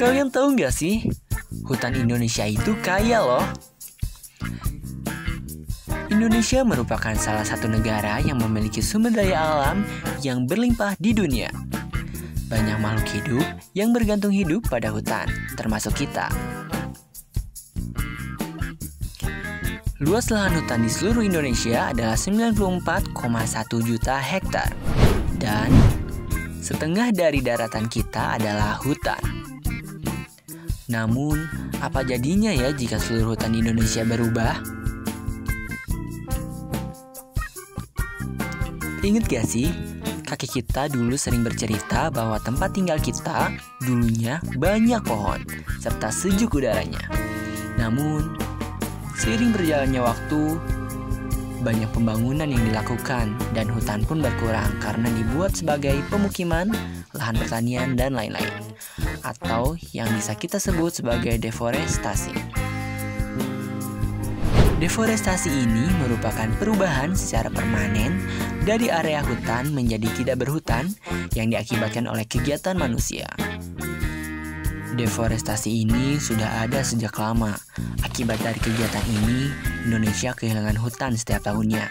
Kalian tahu nggak sih, hutan Indonesia itu kaya loh. Indonesia merupakan salah satu negara yang memiliki sumber daya alam yang berlimpah di dunia. Banyak makhluk hidup yang bergantung hidup pada hutan, termasuk kita. Luas lahan hutan di seluruh Indonesia adalah 94,1 juta hektar. Dan setengah dari daratan kita adalah hutan. Namun, apa jadinya ya jika seluruh hutan di Indonesia berubah? Ingat gak sih, kakek kita dulu sering bercerita bahwa tempat tinggal kita dulunya banyak pohon, serta sejuk udaranya. Namun, seiring berjalannya waktu, banyak pembangunan yang dilakukan dan hutan pun berkurang karena dibuat sebagai pemukiman, lahan pertanian, dan lain-lain. Atau yang bisa kita sebut sebagai deforestasi. Deforestasi ini merupakan perubahan secara permanen dari area hutan menjadi tidak berhutan yang diakibatkan oleh kegiatan manusia. Deforestasi ini sudah ada sejak lama. Akibat dari kegiatan ini, Indonesia kehilangan hutan setiap tahunnya.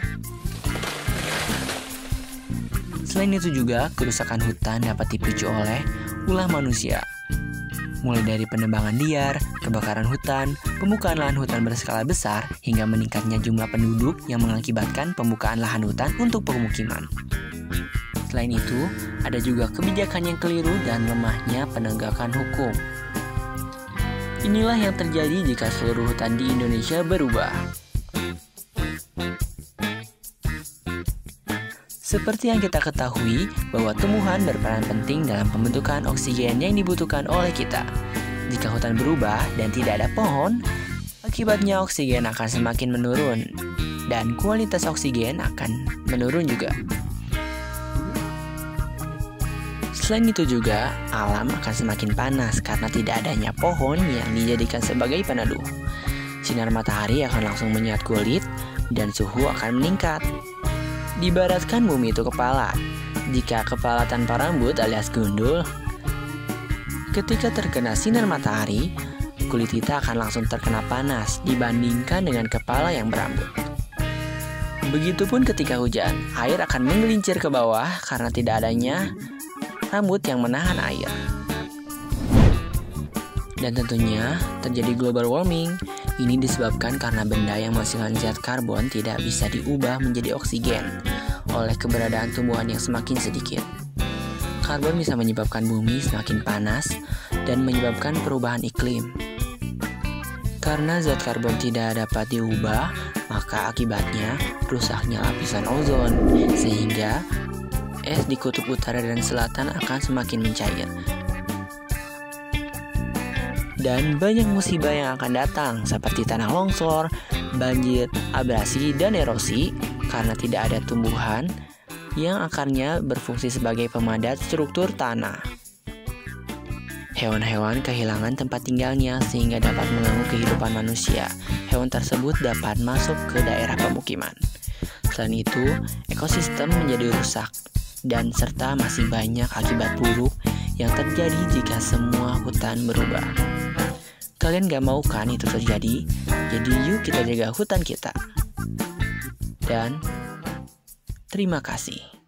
Selain itu juga, kerusakan hutan dapat dipicu oleh ulah manusia. Mulai dari penebangan liar, kebakaran hutan, pembukaan lahan hutan berskala besar, hingga meningkatnya jumlah penduduk yang mengakibatkan pembukaan lahan hutan untuk pemukiman. Selain itu, ada juga kebijakan yang keliru dan lemahnya penegakan hukum. Inilah yang terjadi jika seluruh hutan di Indonesia berubah. Seperti yang kita ketahui bahwa tumbuhan berperan penting dalam pembentukan oksigen yang dibutuhkan oleh kita. Jika hutan berubah dan tidak ada pohon, akibatnya oksigen akan semakin menurun dan kualitas oksigen akan menurun juga. Selain itu juga, alam akan semakin panas karena tidak adanya pohon yang dijadikan sebagai peneduh. Sinar matahari akan langsung menyerap kulit dan suhu akan meningkat. Diibaratkan bumi itu kepala. Jika kepala tanpa rambut alias gundul, ketika terkena sinar matahari, kulit kita akan langsung terkena panas dibandingkan dengan kepala yang berambut. Begitupun ketika hujan, air akan menggelincir ke bawah karena tidak adanya rambut yang menahan air. Dan tentunya terjadi global warming. Ini disebabkan karena benda yang menghasilkan zat karbon tidak bisa diubah menjadi oksigen oleh keberadaan tumbuhan yang semakin sedikit. Karbon bisa menyebabkan bumi semakin panas dan menyebabkan perubahan iklim. Karena zat karbon tidak dapat diubah, maka akibatnya rusaknya lapisan ozon, sehingga es di kutub utara dan selatan akan semakin mencair. Dan banyak musibah yang akan datang seperti tanah longsor, banjir, abrasi, dan erosi karena tidak ada tumbuhan yang akarnya berfungsi sebagai pemadat struktur tanah. Hewan-hewan kehilangan tempat tinggalnya sehingga dapat mengganggu kehidupan manusia. Hewan tersebut dapat masuk ke daerah pemukiman. Selain itu, ekosistem menjadi rusak dan serta masih banyak akibat buruk yang terjadi jika semua hutan berubah. Kalian gak mau kan itu terjadi? Jadi yuk kita jaga hutan kita. Dan terima kasih.